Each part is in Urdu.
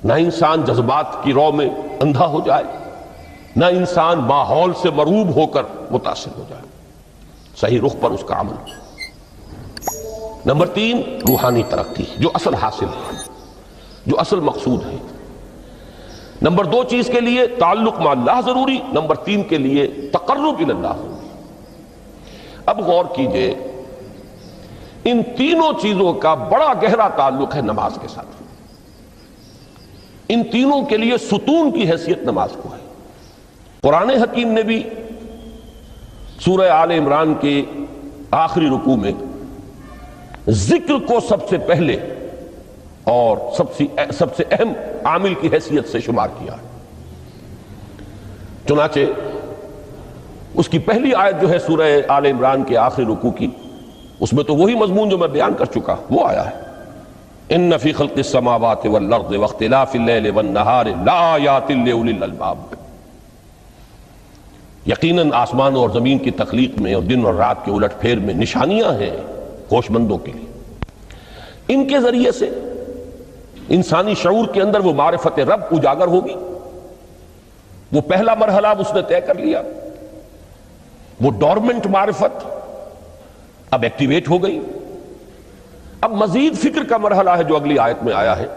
نہ انسان جذبات کی رو میں اندھا ہو جائے، نہ انسان ماحول سے مرعوب ہو کر متاثر ہو جائے، صحیح رخ پر اس کا عمل۔ نمبر 3، روحانی ترقی، جو اصل حاصل ہے، جو اصل مقصود ہے۔ نمبر 2 چیز کے لیے تعلق مع اللہ ضروری، نمبر 3 کے لیے تقرب الی اللہ ضروری۔ اب غور کیجئے، ان تینوں چیزوں کا بڑا گہرا تعلق ہے نماز کے ساتھ۔ ان تینوں کے لیے ستون کی حیثیت نماز کو ہے۔ قرآن حکیم نے بھی سورہ آل عمران کے آخری رکوع میں ذکر کو سب سے پہلے اور سب سے اہم عامل کی حیثیت سے شمار کیا ہے۔ چنانچہ اس کی پہلی آیت جو ہے سورہ آل عمران کے آخری رکوع کی، اس میں تو وہی مضمون جو میں بیان کر چکا وہ آیا ہے، ان فی خلق السماوات والارض واختلاف اللیل والنہار لآیات لأولی الالباب۔ یقیناً آسمان اور زمین کی تخلیق میں اور دن اور رات کے الٹ پھیر میں نشانیاں ہیں ہوش مندوں کے لیے۔ ان کے ذریعے سے انسانی شعور کے اندر وہ معرفت رب اجاگر ہوگی۔ وہ پہلا مرحلہ اس نے طے کر لیا، وہ ڈورمنٹ معرفت اب ایکٹیویٹ ہو گئی۔ اب مزید فکر کا مرحلہ ہے جو اگلی آیت میں آیا ہے،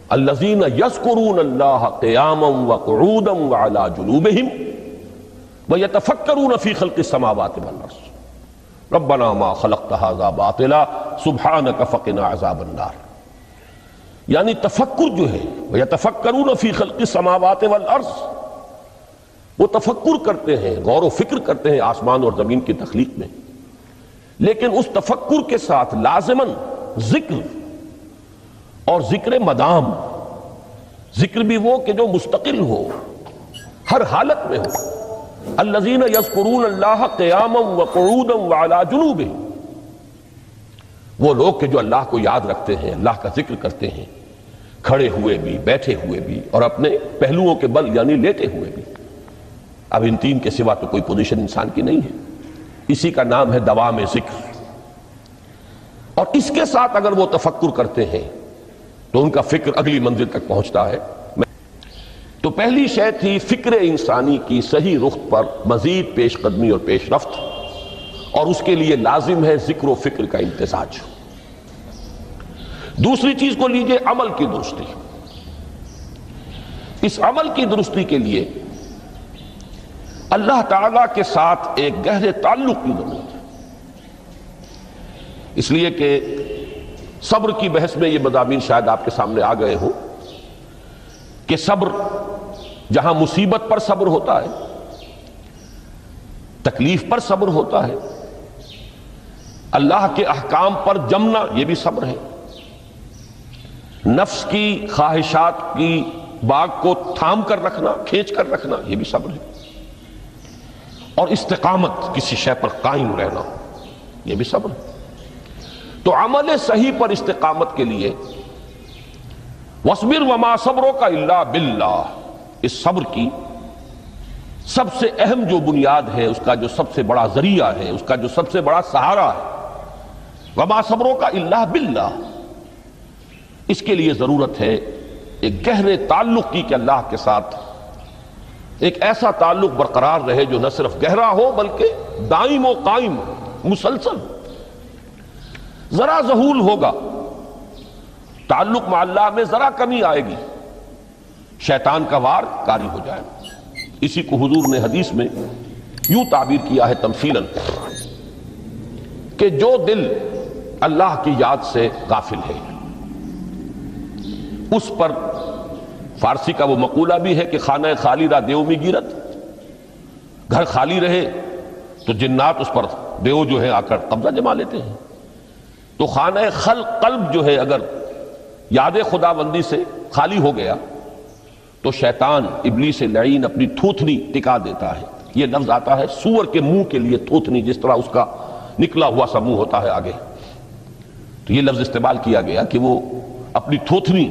الذین یذکرون اللہ قیاما وقعودا وعلی جنوبہم ویتفکرون فی خلق السماوات والارض ربنا ما خلقت ھذا باطلا سبحانک فقنا عذاب النار۔ یعنی تفکر جو ہے، ویتفکرون فی خلق السماوات والارض، وہ تفکر کرتے ہیں، غور و فکر کرتے ہیں آسمان اور زمین کی تخلیق میں، لیکن اس تفکر کے ساتھ لازماً ذکر، اور ذکر مدام، ذکر بھی وہ کہ جو مستقل ہو، ہر حالت میں ہو۔ الذین یذکرون اللہ قیاما وقعودا وعلی جنوبہم، وہ لوگ کہ جو اللہ کو یاد رکھتے ہیں، اللہ کا ذکر کرتے ہیں، کھڑے ہوئے بھی، بیٹھے ہوئے بھی، اور اپنے پہلوؤں کے بل یعنی لیٹے ہوئے بھی۔ اب ان تین کے سوا تو کوئی پوزیشن انسان کی نہیں ہے، اسی کا نام ہے دوام ذکر۔ اور اس کے ساتھ اگر وہ تفکر کرتے ہیں تو ان کا فکر اگلی منزل تک پہنچتا ہے۔ تو پہلی شے تھی فکر انسانی کی صحیح رخ پر مزید پیش قدمی اور پیش رفت، اور اس کے لیے لازم ہے ذکر و فکر کا امتزاج۔ دوسری چیز کو لیجئے عمل کی درستی۔ اس عمل کی درستی کے لیے اللہ تعالیٰ کے ساتھ ایک گہرے تعلق کی ضرورت ہے۔ اس لیے کہ صبر کی بحث میں یہ مضامین شاید آپ کے سامنے آ گئے ہوں کہ صبر، جہاں مصیبت پر صبر ہوتا ہے، تکلیف پر صبر ہوتا ہے، اللہ کے احکام پر جمنا یہ بھی صبر ہے، نفس کی خواہشات کی باغ کو تھام کر رکھنا، کھینچ کر رکھنا یہ بھی صبر ہے، اور استقامت، کسی شے پر قائم رہنا یہ بھی صبر ہے۔ تو عمل صحیح پر استقامت کے لیے وَاصْبِرْ وَمَا صَبْرُكَ إِلَّا بِاللَّهِ، اس صبر کی سب سے اہم جو بنیاد ہے، اس کا جو سب سے بڑا ذریعہ ہے، اس کا جو سب سے بڑا سہارا ہے، وَمَا صَبْرُكَ إِلَّا بِاللَّهِ، اس کے لیے ضرورت ہے ایک گہرے تعلق کی کہ اللہ کے ساتھ ایک ایسا تعلق برقرار رہے جو نہ صرف گہرا ہو بلکہ دائم و قائم، مسلسل۔ ذرا ذہول ہوگا، تعلق مع اللہ میں ذرا کمی آئے گی، شیطان کا وار کاری ہو جائے۔ اسی کو حضور نے حدیث میں یوں تعبیر کیا ہے تمثیلاً کہ جو دل اللہ کی یاد سے غافل ہے، اس پر فارسی کا وہ مقولہ بھی ہے کہ خانہ خالی را دیو میں گیرت، گھر خالی رہے تو جنات اس پر دیو جو ہے آ کر قبضہ جما لیتے ہیں۔ تو خانہ قلب جو ہے اگر یاد خدا بندی سے خالی ہو گیا تو شیطان ابلیس لعین اپنی تھوتنی ٹکا دیتا ہے۔ یہ لفظ آتا ہے سور کے منہ کے لیے تھوتنی، جس طرح اس کا نکلا ہوا سا منہ ہوتا ہے آگے، تو یہ لفظ استعمال کیا گیا کہ وہ اپنی تھوتنی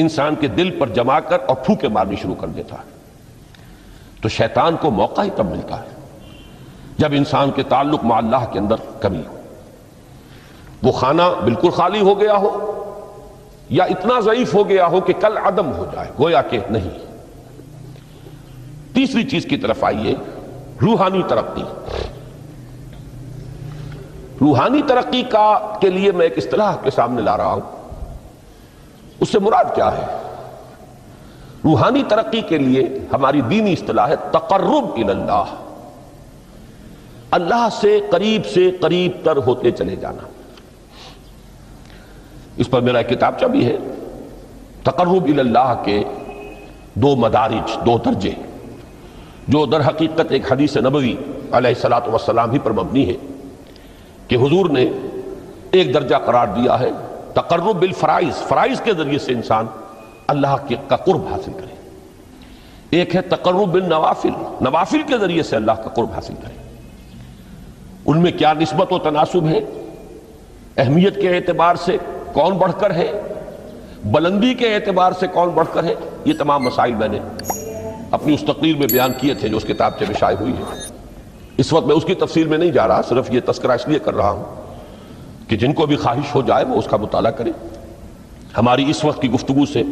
انسان کے دل پر جما کر اور پھوکے مارنی شروع کر دیتا ہے۔ تو شیطان کو موقع ہی تب ملتا ہے جب انسان کے تعلق مع اللہ کے اندر کمی ہو، وہ خانہ بالکل خالی ہو گیا ہو یا اتنا ضعیف ہو گیا ہو کہ کل عدم ہو جائے، گویا کہ نہیں۔ تیسری چیز کی طرف آئیے، روحانی ترقی۔ روحانی ترقی کے لیے میں ایک اصطلاح کے سامنے لا رہا ہوں، اس سے مراد کیا ہے؟ روحانی ترقی کے لیے ہماری دینی اصطلاح ہے تقرب الی اللہ، اللہ سے قریب تر ہوتے چلے جانا۔ اس پر میرا ایک کتابچہ بھی ہے، تقرب الی اللہ کے 2 مدارج، 2 درجے، جو در حقیقت ایک حدیث نبوی علیہ الصلوۃ والسلام ہی پر مبنی ہے کہ حضور نے ایک درجہ قرار دیا ہے تقرب بالفرائض، فرائض کے ذریعے سے انسان اللہ کا قرب حاصل کرے۔ ایک ہے تقرب بالنوافل، نوافل کے ذریعے سے اللہ کا قرب حاصل کرے۔ ان میں کیا نسبت و تناسب ہے، اہمیت کے اعتبار سے کون بڑھ کر ہے، بلندی کے اعتبار سے کون بڑھ کر ہے، یہ تمام مسائل میں نے اپنی اس تقریر میں بیان کیے تھے جو اس کتاب سے شائع ہوئی ہے۔ اس وقت میں اس کی تفصیل میں نہیں جا رہا، صرف یہ تذکرہ اس لیے کر رہا ہوں کہ جن کو بھی خواہش ہو جائے وہ اس کا مطالعہ کرے۔ ہماری اس وقت کی گفتگو سے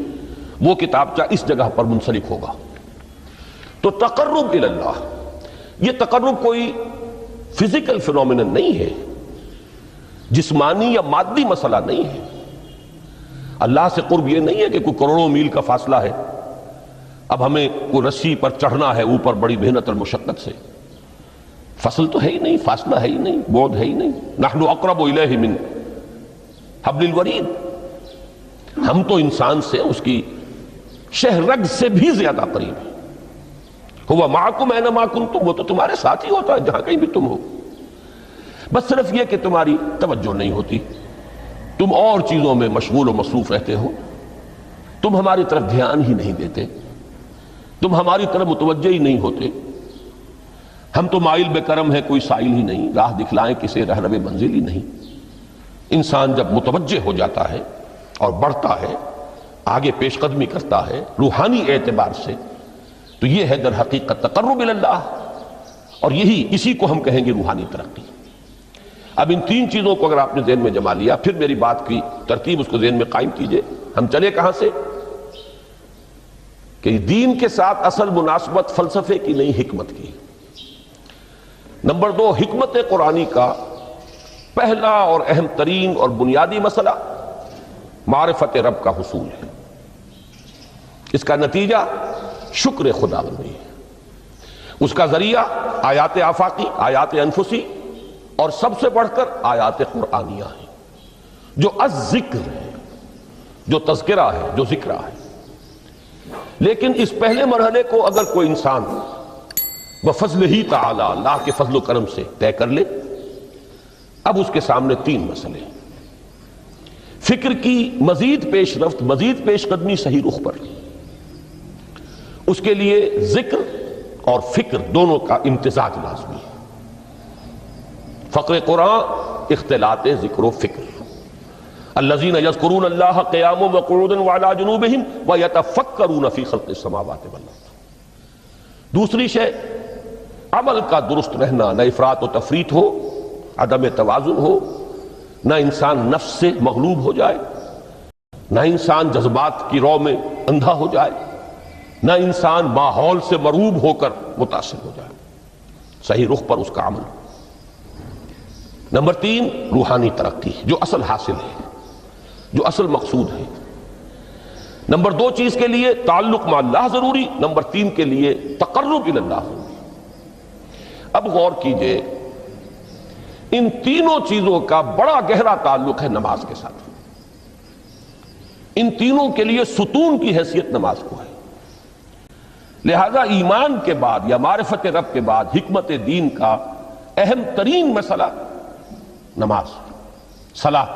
وہ کتابچہ اس جگہ پر منسلک ہوگا۔ تو تقرب الی اللہ، یہ تقرب کوئی فزیکل فینومینن نہیں ہے، جسمانی یا مادی مسئلہ نہیں ہے۔ اللہ سے قرب یہ نہیں ہے کہ کوئی کروڑوں میل کا فاصلہ ہے، اب ہمیں کوئی رسی پر چڑھنا ہے اوپر بڑی محنت اور مشقت سے، فصل تو ہے ہی نہیں، فاصلہ ہے ہی نہیں، بعد ہے ہی نہیں۔ نحن اقرب الیہ من حبل الورید، ہم تو انسان سے اس کی شہرگ سے بھی زیادہ قریب ہیں۔ ہوا معکم اینما کنتم، وہ تو تمہارے ساتھ ہی ہوتا ہے جہاں کہیں بھی تم ہو، بس صرف یہ کہ تمہاری توجہ نہیں ہوتی، تم اور چیزوں میں مشغول و مصروف رہتے ہو، تم ہماری طرف دھیان ہی نہیں دیتے، تم ہماری طرف متوجہ ہی نہیں ہوتے۔ ہم تو مائل بے کرم ہے، کوئی سائل ہی نہیں، راہ دکھلائیں کسے رہنم منزل ہی نہیں۔ انسان جب متوجہ ہو جاتا ہے اور بڑھتا ہے، آگے پیش قدمی کرتا ہے روحانی اعتبار سے، تو یہ ہے در حقیقت تقرب الی اللہ، اور اسی کو ہم کہیں گے روحانی ترقی۔ اب ان 3 چیزوں کو اگر آپ نے ذہن میں جما لیا، پھر میری بات کی ترتیب اس کو ذہن میں قائم کیجئے۔ ہم چلے کہاں سے؟ کہ دین کے ساتھ اصل مناسبت فلسفے کی نہیں، حکمت کی۔ نمبر 2، حکمت قرآنی کا پہلا اور اہم ترین اور بنیادی مسئلہ معرفت رب کا حصول ہے۔ اس کا نتیجہ شکر خدا بندی ہے، اس کا ذریعہ آیات آفاقی، آیات انفسی، اور سب سے بڑھ کر آیات قرآنیہ ہیں، جو الذکر ہے، جو تذکرہ ہے، جو ذکرہ ہے۔ لیکن اس پہلے مرحلے کو اگر کوئی انسان بفضل ہی تعالی، اللہ کے فضل و کرم سے طے کر لے، اب اس کے سامنے 3 مسئلے، فکر کی مزید پیش رفت، مزید پیش قدمی صحیح رخ پر، اس کے لیے ذکر اور فکر دونوں کا امتزاج لازمی ہے۔ فقر قرآن اختلاط ذکر و فکر۔ الذین یذکرون اللہ قیاما وقعودا وعلی جنوبہم ویتفکرون فی خلق السماوات والارض۔ دوسری شے، عمل کا درست رہنا، نہ افراط و تفریط ہو، عدم توازن ہو، نہ انسان نفس سے مغلوب ہو جائے، نہ انسان جذبات کی رو میں اندھا ہو جائے، نہ انسان ماحول سے مروب ہو کر متاثر ہو جائے، صحیح رخ پر اس کا عمل۔ نمبر 3، روحانی ترقی، جو اصل حاصل ہے، جو اصل مقصود ہے۔ نمبر 2 چیز کے لیے تعلق مع اللہ ضروری، نمبر 3 کے لیے تقرب الی اللہ ضروری۔ اب غور کیجئے، ان تینوں چیزوں کا بڑا گہرا تعلق ہے نماز کے ساتھ۔ ان تینوں کے لیے ستون کی حیثیت نماز کو ہے۔ لہذا ایمان کے بعد یا معرفت رب کے بعد حکمت دین کا اہم ترین مسئلہ نماز، صلاۃ۔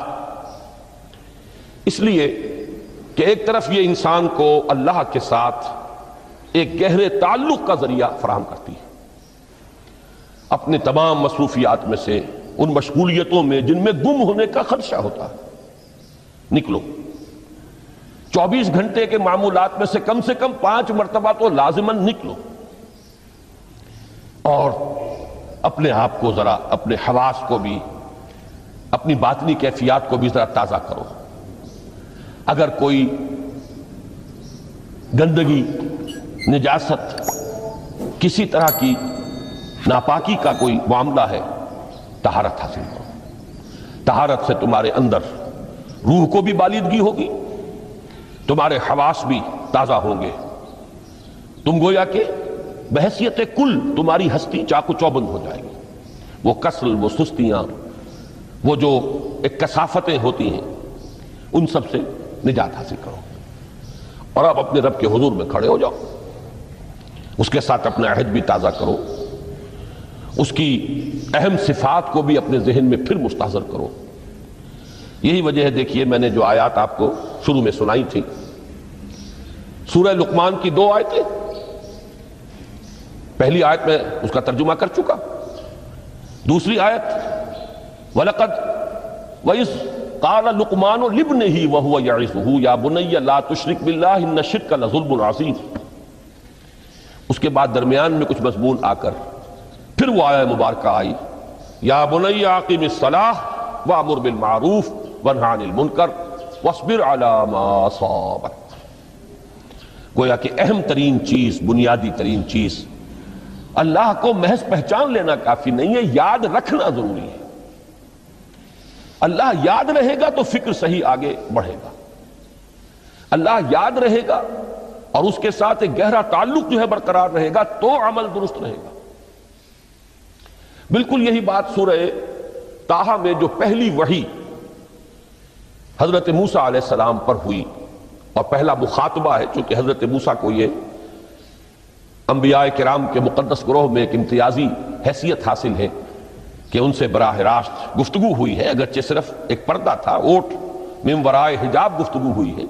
اس لیے کہ ایک طرف یہ انسان کو اللہ کے ساتھ ایک گہرے تعلق کا ذریعہ فراہم کرتی ہے۔ اپنے تمام مصروفیات میں سے، ان مشغولیتوں میں جن میں گم ہونے کا خدشہ ہوتا ہے، نکلو۔ 24 گھنٹے کے معمولات میں سے کم 5 مرتبہ تو لازماً نکلو، اور اپنے آپ کو ذرا، اپنے حواس کو بھی، اپنی باطنی کیفیات کو بھی ذرا تازہ کرو۔ اگر کوئی گندگی، نجاست، کسی طرح کی ناپاکی کا کوئی معاملہ ہے، طہارت حاصل کرو۔ طہارت سے تمہارے اندر روح کو بھی بالیدگی ہوگی، تمہارے حواس بھی تازہ ہوں گے، تم گویا کہ بحیثیت کل تمہاری ہستی چاق و چوبند ہو جائے گی۔ وہ کسل، وہ سستیاں، وہ جو ایک کثافتیں ہوتی ہیں، ان سب سے نجات حاصل کرو، اور اب اپنے رب کے حضور میں کھڑے ہو جاؤ، اس کے ساتھ اپنا عہد بھی تازہ کرو، اس کی اہم صفات کو بھی اپنے ذہن میں پھر مستحضر کرو۔ یہی وجہ ہے، دیکھیے میں نے جو آیات آپ کو شروع میں سنائی تھی، سورہ لقمان کی 2 آیتیں، پہلی آیت میں اس کا ترجمہ کر چکا، دوسری آیت وَلَقَدْ وَإِذْ قَالَ لُقْمَانُ لِابْنِهِ وَهُوَ يَعِظُهُ يَا بُنَيَّ لَا تُشْرِكْ بِاللَّهِ إِنَّ الشِّرْكَ لَظُلْمٌ عَظِيمٌ۔ اس کے بعد درمیان میں کچھ مضمون آ کر پھر وہ آیہ مبارکہ آئی، یا بنی اقم الصلاۃ وامر بالمعروف وانہ عن المنکر واصبر علی ما اصابک۔ گویا کہ اہم ترین چیز، بنیادی ترین چیز، اللہ کو محض پہچان لینا کافی نہیں ہے، یاد رکھنا ضروری ہے۔ اللہ یاد رہے گا تو فکر صحیح آگے بڑھے گا، اللہ یاد رہے گا اور اس کے ساتھ ایک گہرا تعلق جو ہے برقرار رہے گا تو عمل درست رہے گا۔ بالکل یہی بات سورہ طٰہٰ میں جو پہلی وحی حضرت موسیٰ علیہ السلام پر ہوئی، اور پہلا مخاطبہ ہے، چونکہ حضرت موسیٰ کو یہ انبیاء کرام کے مقدس گروہ میں ایک امتیازی حیثیت حاصل ہے کہ ان سے براہ راست گفتگو ہوئی ہے، اگرچہ صرف ایک پردہ تھا، اوٹ من ورائے حجاب گفتگو ہوئی ہے،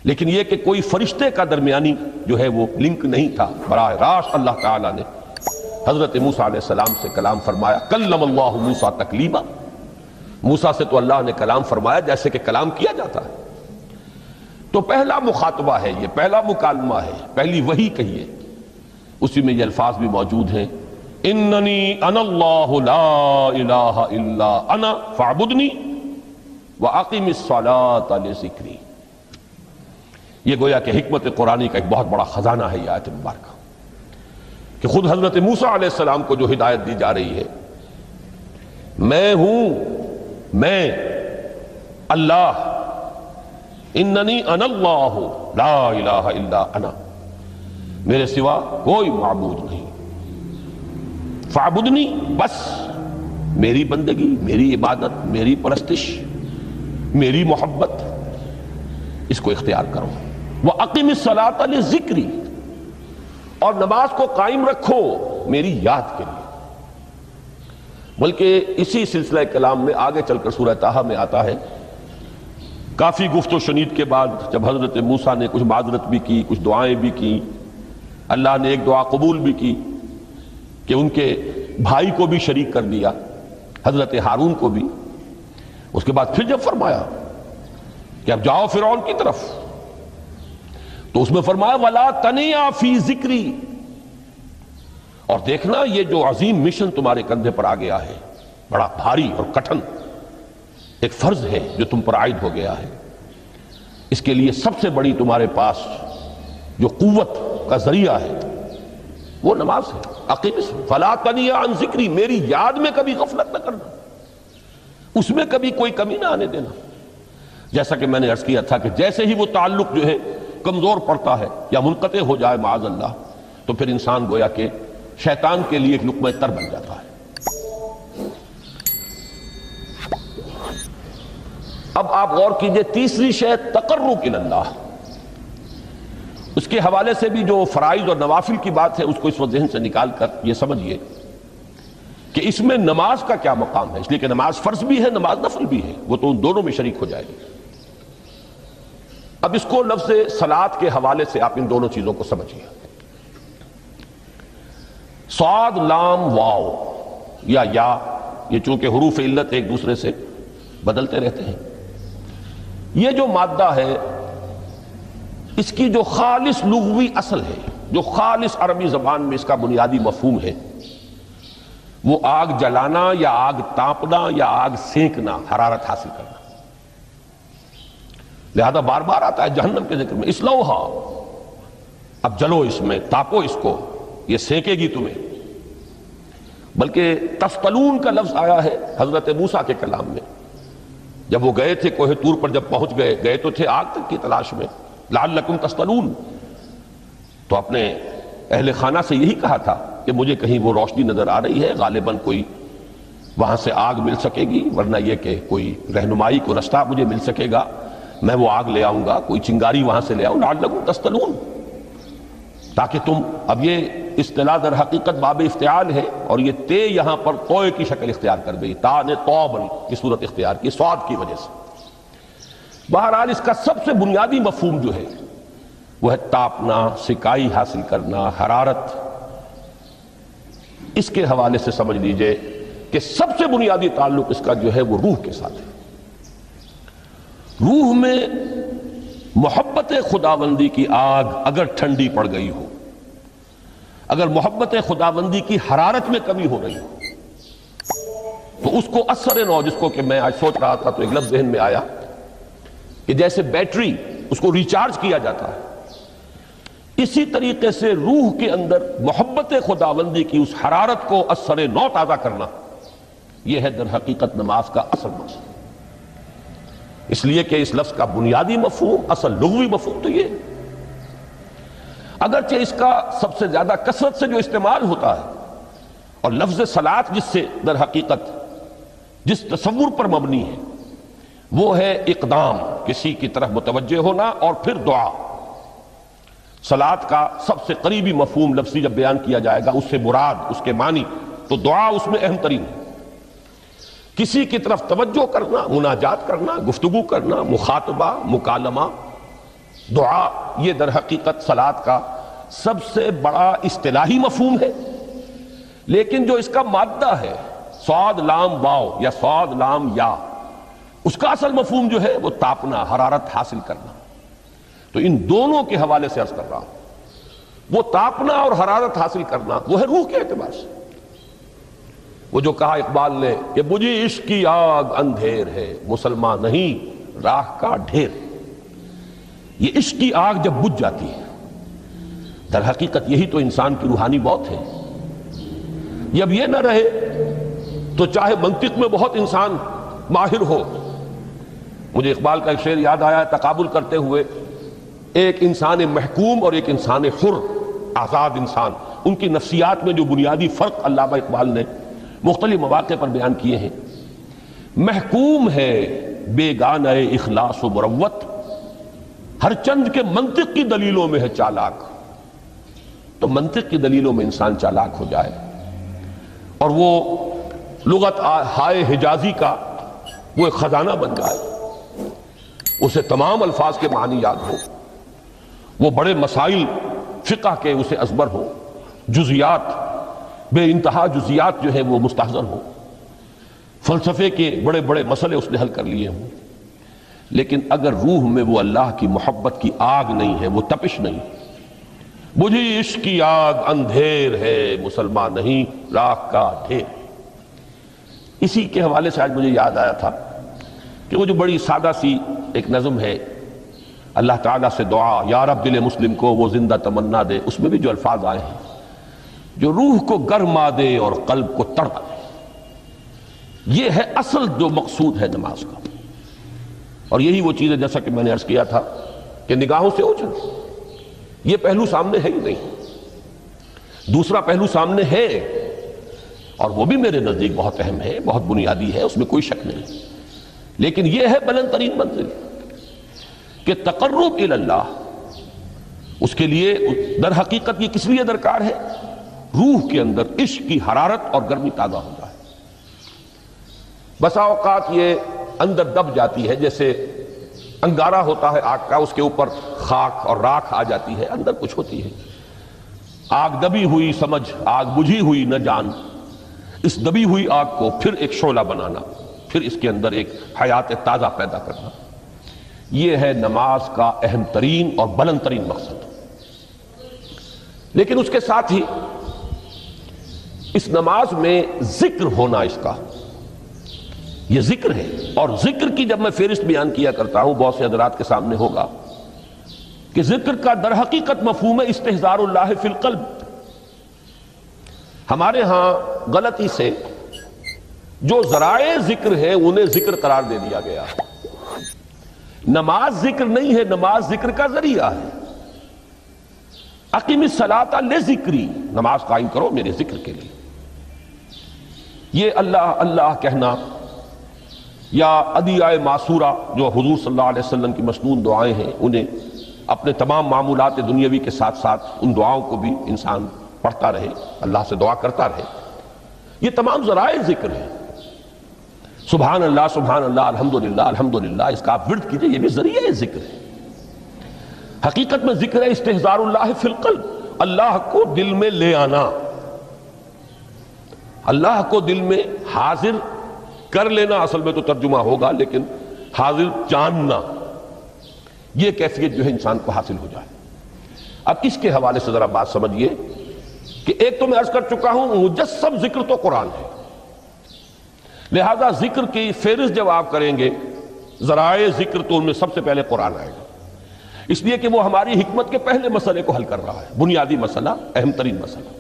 لیکن یہ کہ کوئی فرشتے کا درمیانی جو ہے وہ لنک نہیں تھا، براہ راست اللہ تعالیٰ نے حضرت موسیٰ علیہ السلام سے کلام فرمایا۔ کلم اللہ موسیٰ تکلیما، موسیٰ سے تو اللہ نے کلام فرمایا جیسے کہ کلام کیا جاتا ہے۔ تو پہلا مخاطبہ ہے، یہ پہلا مکالمہ ہے، پہلی وحی کہیے، اسی میں یہ الفاظ بھی موجود ہیں، اننی انا اللہ لا الہ الا انا فاعبدنی واقم الصلاۃ لذکری۔ یہ گویا کہ حکمت قرآنی کا ایک بہت بڑا خزانہ ہے یہ آیت مبارکہ، کہ خود حضرت موسیٰ علیہ السلام کو جو ہدایت دی جا رہی ہے، میں ہوں، میں اللہ، اننی انا اللہ لا الہ الا انا، میرے سوا کوئی معبود نہیں، فاعبدنی، بس میری بندگی، میری عبادت، میری پرستش، میری محبت، اس کو اختیار کرو۔ وَأَقِمِ الصَّلَاةَ لِذِكْرِي، اور نماز کو قائم رکھو میری یاد کے لیے۔ بلکہ اسی سلسلہ کلام میں آگے چل کر سورہ طٰہٰ میں آتا ہے، کافی گفت و شنید کے بعد جب حضرت موسیٰ نے کچھ معذرت بھی کی، کچھ دعائیں بھی کی، اللہ نے ایک دعا قبول بھی کی کہ ان کے بھائی کو بھی شریک کر دیا، حضرت ہارون کو بھی۔ اس کے بعد پھر جب فرمایا کہ اب جاؤ فرعون کی طرف، تو اس میں فرمایا وَلَا تَنِيَا فِي ذِكْرِي، اور دیکھنا یہ جو عظیم مشن تمہارے کندھے پر آ گیا ہے، بڑا بھاری اور کٹھن ایک فرض ہے جو تم پر عائد ہو گیا ہے، اس کے لیے سب سے بڑی تمہارے پاس جو قوت کا ذریعہ ہے وہ نماز ہے۔ اقیم فَلَا تَنِيَا عَن ذِكْرِي، میری یاد میں کبھی غفلت نہ کرنا، اس میں کبھی کوئی کمی نہ آنے دینا۔ جیسا کہ میں نے عرض کیا تھا کہ جیسے ہی وہ تعلق جو ہے کمزور پڑتا ہے یا منقطع ہو جائے معاذ اللہ، تو پھر انسان گویا کہ شیطان کے لیے ایک لقمہ تر بن جاتا ہے۔ اب آپ غور کیجئے، تیسری شے تقرب الی اللہ، اس کے حوالے سے بھی جو فرائض اور نوافل کی بات ہے اس کو اس وقت ذہن سے نکال کر یہ سمجھیے کہ اس میں نماز کا کیا مقام ہے، اس لیے کہ نماز فرض بھی ہے، نماز نفل بھی ہے، وہ تو ان دونوں میں شریک ہو جائے گی۔ اب اس کو لفظ صلاۃ کے حوالے سے آپ ان دونوں چیزوں کو سمجھیے۔ صاد لام واو یا یہ چونکہ حروف علت ایک دوسرے سے بدلتے رہتے ہیں، یہ جو مادہ ہے اس کی جو خالص لغوی اصل ہے، جو خالص عربی زبان میں اس کا بنیادی مفہوم ہے، وہ آگ جلانا یا آگ تاپنا یا آگ سینکنا، حرارت حاصل کرنا۔ لہذا بار بار آتا ہے جہنم کے ذکر میں، اسلوہا، اب جلو اس میں، تاپو اس کو، یہ سینکے گی تمہیں۔ بلکہ تفتلون کا لفظ آیا ہے حضرت موسیٰ کے کلام میں، جب وہ گئے تھے کوہ طور پر، جب پہنچ گئے تو تھے آگ تک کی تلاش میں، لعلکم تفتلون، تو اپنے اہل خانہ سے یہی کہا تھا کہ مجھے کہیں وہ روشنی نظر آ رہی ہے، غالباً کوئی وہاں سے آگ مل سکے گی، ورنہ یہ کہ کوئی رہنمائی کو رستہ مجھے مل سکے گا، میں وہ آگ لے آؤں گا، کوئی چنگاری وہاں سے لے آؤں، لعلکم تفتلون، تاکہ تم، اب یہ اصطلاح در حقیقت باب افتعال ہے، اور یہ تے یہاں پر توئے کی شکل اختیار کر گئی، تا نے توبن کی صورت اختیار کی صاد کی وجہ سے۔ بہرحال اس کا سب سے بنیادی مفہوم جو ہے وہ ہے تاپنا، سکائی حاصل کرنا، حرارت۔ اس کے حوالے سے سمجھ لیجئے کہ سب سے بنیادی تعلق اس کا جو ہے وہ روح کے ساتھ ہے۔ روح میں محبت خداوندی کی آگ اگر ٹھنڈی پڑ گئی ہو، اگر محبت خداوندی کی حرارت میں کمی ہو رہی ہو، تو اس کو اثر نو، جس کو کہ میں آج سوچ رہا تھا تو ایک لفظ ذہن میں آیا کہ جیسے بیٹری اس کو ریچارج کیا جاتا ہے، اسی طریقے سے روح کے اندر محبت خداوندی کی اس حرارت کو اثر نو تازہ کرنا، یہ ہے در حقیقت نماز کا اصل مقصد۔ اس لیے کہ اس لفظ کا بنیادی مفہوم، اصل لغوی مفہوم تو یہ، اگرچہ اس کا سب سے زیادہ کثرت سے جو استعمال ہوتا ہے، اور لفظ صلاۃ جس سے در حقیقت جس تصور پر مبنی ہے وہ ہے اقدام، کسی کی طرف متوجہ ہونا اور پھر دعا۔ صلاۃ کا سب سے قریبی مفہوم لفظی جب بیان کیا جائے گا، اس سے مراد، اس کے معنی، تو دعا اس میں اہم ترین ہے۔ کسی کی طرف توجہ کرنا، مناجات کرنا، گفتگو کرنا، مخاطبہ، مکالمہ، دعا، یہ در حقیقت صلاۃ کا سب سے بڑا اصطلاحی مفہوم ہے۔ لیکن جو اس کا مادہ ہے، صاد لام واو یا صاد لام یا، اس کا اصل مفہوم جو ہے وہ تاپنا، حرارت حاصل کرنا۔ تو ان دونوں کے حوالے سے عرض کر رہا ہوں، وہ تاپنا اور حرارت حاصل کرنا وہ ہے روح کے اعتبار سے۔ وہ جو کہا اقبال نے کہ بجھی عشق کی آگ اندھیر ہے، مسلمان نہیں راہ کا ڈھیر۔ یہ عشق کی آگ جب بجھ جاتی ہے، در حقیقت یہی تو انسان کی روحانی موت ہے۔ جب یہ نہ رہے تو چاہے منطق میں بہت انسان ماہر ہو، مجھے اقبال کا ایک شعر یاد آیا ہے تقابل کرتے ہوئے، ایک انسان محکوم اور ایک انسان حر، آزاد انسان، ان کی نفسیات میں جو بنیادی فرق علامہ اقبال نے مختلف مواقع پر بیان کیے ہیں۔ محکوم ہے بیگانہ اخلاص و مروت، ہر چند کے منطق کی دلیلوں میں ہے چالاک۔ تو منطق کی دلیلوں میں انسان چالاک ہو جائے اور وہ لغت ہائے حجازی کا وہ ایک خزانہ بن جائے، اسے تمام الفاظ کے معنی یاد ہو، وہ بڑے مسائل فقہ کے اسے ازبر ہو، جزیات، بے انتہا جزیات جو ہے وہ مستحضر ہو، فلسفے کے بڑے بڑے مسئلے اس نے حل کر لیے ہوں، لیکن اگر روح میں وہ اللہ کی محبت کی آگ نہیں ہے، وہ تپش نہیں، بجھی عشق کی آگ اندھیر ہے، مسلمان نہیں راہ کا ڈھیر۔ اسی کے حوالے سے آج مجھے یاد آیا تھا کہ وہ جو بڑی سادہ سی ایک نظم ہے، اللہ تعالیٰ سے دعا، یا رب دل مسلم کو وہ زندہ تمنا دے، اس میں بھی جو الفاظ آئے ہیں، جو روح کو گرما دے اور قلب کو تڑپا دے، یہ ہے اصل جو مقصود ہے نماز کا۔ اور یہی وہ چیز ہے جیسا کہ میں نے عرض کیا تھا کہ نگاہوں سے اوجھل، یہ پہلو سامنے ہے ہی نہیں، دوسرا پہلو سامنے ہے اور وہ بھی میرے نزدیک بہت اہم ہے، بہت بنیادی ہے، اس میں کوئی شک نہیں، لیکن یہ ہے بلند ترین منزل کہ تقرب الی اللہ، اس کے لیے در حقیقت یہ کس لیے درکار ہے؟ روح کے اندر عشق کی حرارت اور گرمی تازہ ہو جائے۔ بسا اوقات یہ اندر دب جاتی ہے، جیسے انگارہ ہوتا ہے آگ کا، اس کے اوپر خاک اور راکھ آ جاتی ہے، اندر کچھ ہوتی ہے، آگ دبی ہوئی سمجھ، آگ بجھی ہوئی نہ جان، اس دبی ہوئی آگ کو پھر ایک شعلہ بنانا، پھر اس کے اندر ایک حیات تازہ پیدا کرنا، یہ ہے نماز کا اہم ترین اور بلند ترین مقصد۔ لیکن اس کے ساتھ ہی اس نماز میں ذکر ہونا، اس کا یہ ذکر ہے. اور ذکر کی جب میں فہرست بیان کیا کرتا ہوں بہت سے حضرات کے سامنے ہوگا کہ ذکر کا در حقیقت مفہوم ہے استحضار اللہ فی القلب. ہمارے ہاں غلطی سے جو ذرائع ذکر ہے انہیں ذکر قرار دے دیا گیا. نماز ذکر نہیں ہے، نماز ذکر کا ذریعہ ہے. اقیم الصلاۃ لذکری، نماز قائم کرو میرے ذکر کے لیے. یہ اللہ اللہ کہنا یا ادعیہ معصورہ جو حضور صلی اللہ علیہ وسلم کی مسنون دعائیں ہیں، انہیں اپنے تمام معمولات دنیاوی کے ساتھ ساتھ ان دعاؤں کو بھی انسان پڑھتا رہے، اللہ سے دعا کرتا رہے. یہ تمام ذرائع ذکر ہیں. سبحان اللہ الحمدللہ الحمدللہ، اس کا آپ ورد کیجئے، یہ بھی ذریعہ ذکر ہے. حقیقت میں ذکر ہے استحضار اللہ فی القلب، اللہ کو دل میں لے آنا، اللہ کو دل میں حاضر کر لینا. اصل میں تو ترجمہ ہوگا لیکن حاضر جاننا، یہ کیفیت جو ہے انسان کو حاصل ہو جائے. اب اس کے حوالے سے ذرا بات سمجھیے کہ ایک تو میں عرض کر چکا ہوں مجسم ذکر تو قرآن ہے، لہذا ذکر کی فہرست جب آپ کریں گے ذرائع ذکر تو ان میں سب سے پہلے قرآن آئے گا، اس لیے کہ وہ ہماری حکمت کے پہلے مسئلے کو حل کر رہا ہے، بنیادی مسئلہ، اہم ترین مسئلہ.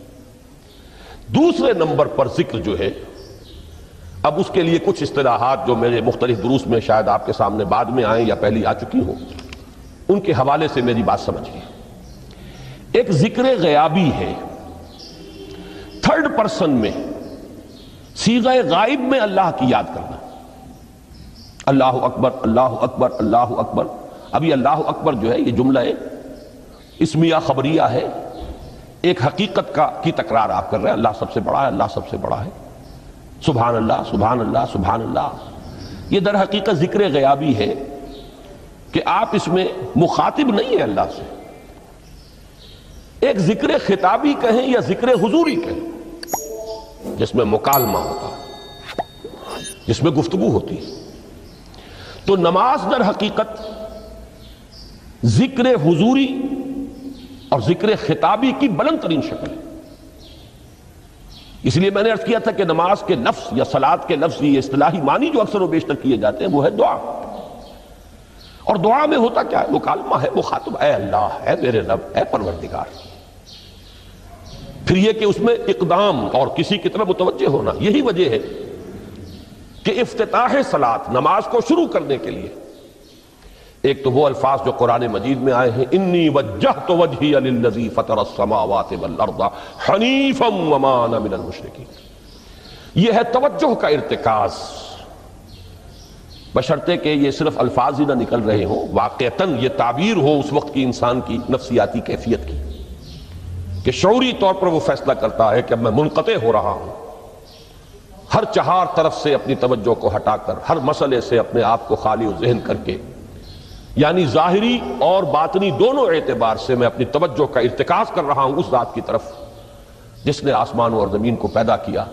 دوسرے نمبر پر ذکر جو ہے، اب اس کے لیے کچھ اصطلاحات جو میرے مختلف دروس میں شاید آپ کے سامنے بعد میں آئیں یا پہلی آ چکی ہوں، ان کے حوالے سے میری بات سمجھیے. ایک ذکر غیابی ہے، تھرڈ پرسن میں، صیغہ غائب میں اللہ کی یاد کرنا. اللہ اکبر اللہ اکبر اللہ اکبر. ابھی اللہ اکبر جو ہے یہ جملہ اسمیہ خبریہ ہے، ایک حقیقت کی تکرار آپ کر رہے ہیں، اللہ سب سے بڑا ہے، اللہ سب سے بڑا ہے. سبحان اللہ سبحان اللہ سبحان اللہ. یہ در حقیقت ذکر غیابی ہے کہ آپ اس میں مخاطب نہیں ہیں اللہ سے. ایک ذکر خطابی کہیں یا ذکر حضوری کہیں جس میں مکالمہ ہوتا ہے، جس میں گفتگو ہوتی ہے. تو نماز در حقیقت ذکر حضوری اور ذکر خطابی کی بلند ترین شکل ہے. اس لیے میں نے عرض کیا تھا کہ نماز کے لفظ یا صلاۃ کے لفظ، یہ اصطلاحی معنی جو اکثر و بیشتر کیے جاتے ہیں وہ ہے دعا. اور دعا میں ہوتا کیا ہے؟ مکالمہ ہے، مخاطب اے اللہ، اے میرے رب، اے پروردگار. پھر یہ کہ اس میں اقدام اور کسی کی طرف متوجہ ہونا. یہی وجہ ہے کہ افتتاح صلاۃ، نماز کو شروع کرنے کے لیے، ایک تو وہ الفاظ جو قرآن مجید میں آئے ہیں، انی وجہت وجہی للذی فطر السماوات والارض حنیفا وما انا من المشرکین. یہ ہے توجہ کا ارتکاز، بشرطے کہ یہ صرف الفاظ ہی نہ نکل رہے ہوں، واقعتاً یہ تعبیر ہو اس وقت کی انسان کی نفسیاتی کیفیت کی، کہ شعوری طور پر وہ فیصلہ کرتا ہے کہ اب میں منقطع ہو رہا ہوں، ہر چہار طرف سے اپنی توجہ کو ہٹا کر، ہر مسئلے سے اپنے آپ کو خالی و ذہن کر کے، یعنی ظاہری اور باطنی دونوں اعتبار سے میں اپنی توجہ کا ارتکاز کر رہا ہوں اس ذات کی طرف جس نے آسمانوں اور زمین کو پیدا کیا،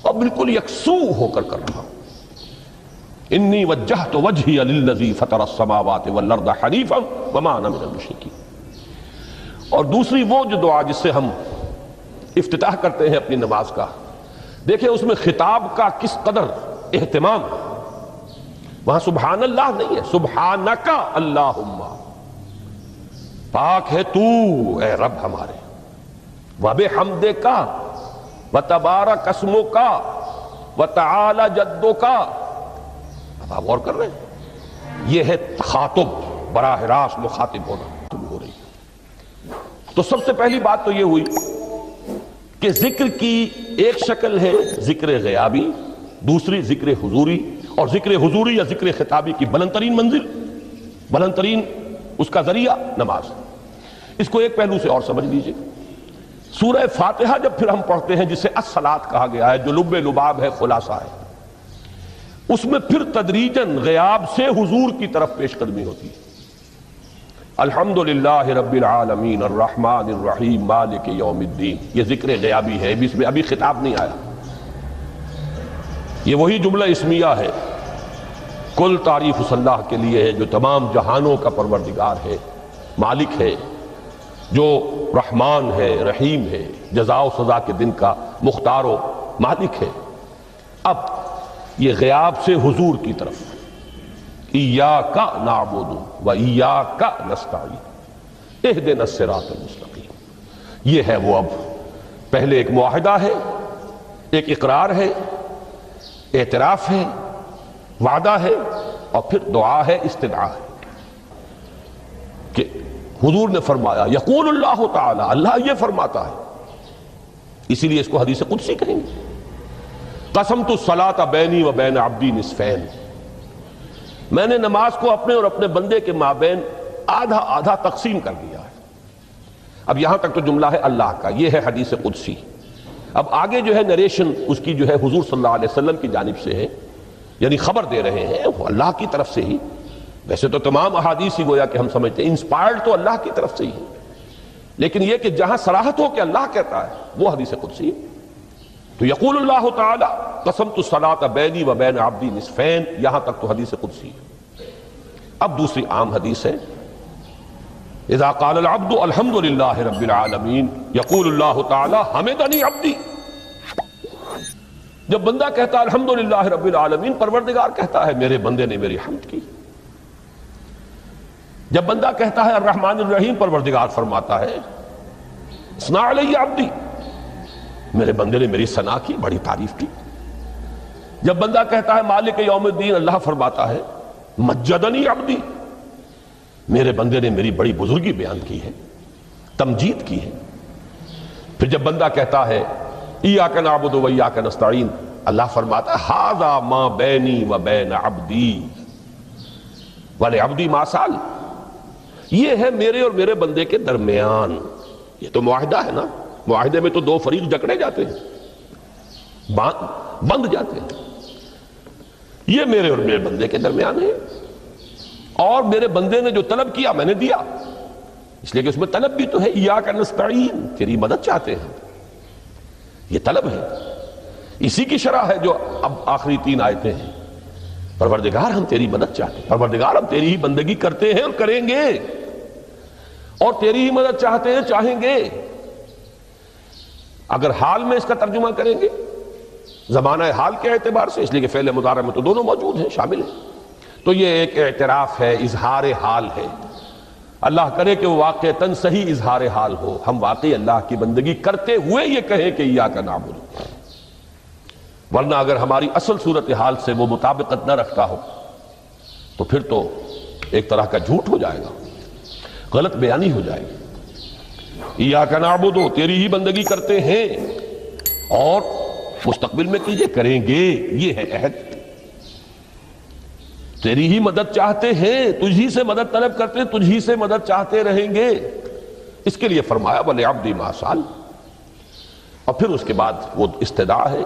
اور بالکل یکسو ہو کر رہا ہوں. انی وجہت وجہی للذی فطر السماوات والارض حنیفا وما انا من المشرکین. اور دوسری وہ جو دعا جس سے ہم افتتاح کرتے ہیں اپنی نماز کا، دیکھیں اس میں خطاب کا کس قدر اہتمام ہے. وہاں سبحان اللہ نہیں ہے، سبحانک اللہم، پاک ہے تو اے رب ہمارے، وبحمدک وتبارک اسمک وتعالی جدک. اب آپ غور کر رہے ہیں، یہ ہے تخاطب، براہ راست مخاطب ہونا ہو رہی ہے. تو سب سے پہلی بات تو یہ ہوئی کہ ذکر کی ایک شکل ہے ذکر غیابی، دوسری ذکر حضوری، اور ذکر حضوری یا ذکر خطابی کی بلند ترین منزل، بلند ترین اس کا ذریعہ نماز. اس کو ایک پہلو سے اور سمجھ لیجئے. سورہ فاتحہ جب پھر ہم پڑھتے ہیں جسے الصلاۃ کہا گیا ہے، جو لب لباب ہے، خلاصہ ہے، اس میں پھر تدریجاً غیاب سے حضور کی طرف پیش قدمی ہوتی ہے. الحمدللہ رب العالمین الرحمن الرحیم مالک یوم الدین. یہ ذکر غیابی ہے، اس میں ابھی خطاب نہیں آیا. یہ وہی جملہ اسمیہ ہے، کل تعریف اس اللہ کے لیے ہے جو تمام جہانوں کا پروردگار ہے، مالک ہے، جو رحمان ہے، رحیم ہے، جزا و سزا کے دن کا مختار و مالک ہے. اب یہ غیاب سے حضور کی طرف، ایاک نعبد و ایاک نستعین اہدنا الصراط المستقیم. یہ ہے وہ، اب پہلے ایک معاہدہ ہے، ایک اقرار ہے، اعتراف ہے، وعدہ ہے، اور پھر دعا ہے، استدعا ہے کہ حضور نے فرمایا، یقول اللہ تعالی، اللہ یہ فرماتا ہے، اسی لیے اس کو حدیث قدسی کہیں گے. قسمت الصلاۃ بینی و بین عبدی نصفین، میں نے نماز کو اپنے اور اپنے بندے کے مابین آدھا آدھا تقسیم کر دیا ہے. اب یہاں تک تو جملہ ہے اللہ کا، یہ ہے حدیث قدسی. اب آگے جو ہے نریشن اس کی جو ہے حضور صلی اللہ علیہ وسلم کی جانب سے ہے، یعنی خبر دے رہے ہیں وہ اللہ کی طرف سے ہی. ویسے تو تمام احادیث ہی گویا کہ ہم سمجھتے ہیں انسپائرڈ تو اللہ کی طرف سے ہی، لیکن یہ کہ جہاں صراحت ہو کہ اللہ کہتا ہے وہ حدیث قدسی. تو یقول اللہ تعالی قسمت الصلاۃ بینی و بین عبدی نصفین، یہاں تک تو حدیث قدسی ہے. اب دوسری عام حدیث ہے، اذا قال العبد الحمد للہ رب العالمین یقول اللہ تعالی حمدنی عبدی. جب بندہ کہتا ہے الحمدللہ رب العالمین، پروردگار کہتا ہے میرے بندے نے میری حمد کی. جب بندہ کہتا ہے الرحمن الرحیم، پروردگار فرماتا ہے اثنا علی عبدی، میرے بندے نے میری ثنا کی، بڑی تعریف کی. جب بندہ کہتا ہے مالک یوم الدین، اللہ فرماتا ہے مجدنی عبدی، میرے بندے نے میری بڑی بزرگی بیان کی ہے، تمجید کی ہے. پھر جب بندہ کہتا ہے ایاک نعبد و ایاک نستعین، اللہ فرماتا ہے ھذا ما بینی و بین عبدی ولعبدی ما سأل، یہ ہے میرے اور میرے بندے کے درمیان. یہ تو معاہدہ ہے نا، معاہدے میں تو دو فریق جکڑے جاتے ہیں، بند جاتے ہیں. یہ میرے اور میرے بندے کے درمیان ہے، اور میرے بندے نے جو طلب کیا میں نے دیا، اس لیے کہ اس میں طلب بھی تو ہے. ایاک نستعین، تیری مدد چاہتے ہیں، یہ طلب ہے. اسی کی شرح ہے جو اب آخری 3 آیتیں ہیں. پروردگار ہم تیری مدد چاہتے ہیں، پروردگار ہم تیری ہی بندگی کرتے ہیں اور کریں گے، اور تیری ہی مدد چاہتے ہیں، چاہیں گے. اگر حال میں اس کا ترجمہ کریں گے زمانہ حال کے اعتبار سے، اس لیے کہ فعل مضارع میں تو دونوں موجود ہیں، شامل ہیں، تو یہ ایک اعتراف ہے، اظہار حال ہے. اللہ کرے کہ وہ واقعتاً صحیح اظہار حال ہو، ہم واقعی اللہ کی بندگی کرتے ہوئے یہ کہیں کہ ایاک نعبد. ورنہ اگر ہماری اصل صورتحال سے وہ مطابقت نہ رکھتا ہو تو پھر تو ایک طرح کا جھوٹ ہو جائے گا، غلط بیانی ہو جائے گی. ایاک نعبد، تیری ہی بندگی کرتے ہیں، اور مستقبل میں کیجئے، کریں گے، یہ ہے عہد. تیری ہی مدد چاہتے ہیں، تجھی سے مدد طلب کرتے ہیں، تجھی سے مدد چاہتے رہیں گے. اس کے لیے فرمایا وَلِعَبْدِ مَا سَأَلَ. اور پھر اس کے بعد وہ استدعا ہے،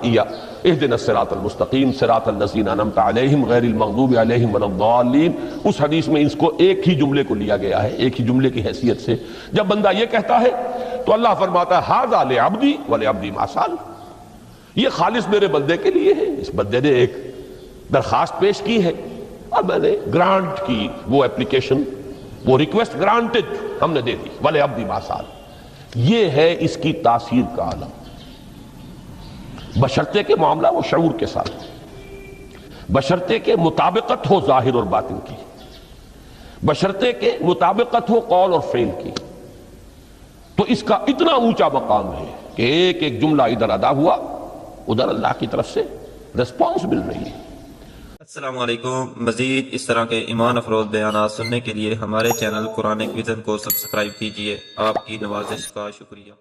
اہدنا الصراط المستقیم صراط الذین انعمت علیہم غیر المغضوب علیہم ولا الضالین. اس حدیث میں اس کو ایک ہی جملے کو لیا گیا ہے، ایک ہی جملے کی حیثیت سے. جب بندہ یہ کہتا ہے تو اللہ فرماتا ہے ھذا لعبدی ولعبدی ما سأل، یہ خالص میرے بندے کے لیے ہے. اس بندے نے ایک درخواست پیش کی ہے اور میں نے گرانٹ کی، وہ اپلیکیشن، وہ ریکویسٹ گرانٹڈ ہم نے دے دی. ولعبدی ما سأل، یہ ہے اس کی تاثیر کا عالم. بشرطے کے معاملہ وہ شعور کے ساتھ، بشرطے کے مطابقت ہو ظاہر اور باطن کی، بشرطے کے مطابقت ہو قول اور فعل کی. تو اس کا اتنا اونچا مقام ہے کہ ایک ایک جملہ ادھر ادا ہوا، ادھر اللہ کی طرف سے رسپانس مل رہی ہے. السلام علیکم. مزید اس طرح کے ایمان افروز بیانات سننے کے لیے ہمارے چینل قرآنک ویژن کو سبسکرائب کیجیے. آپ کی نوازش کا شکریہ.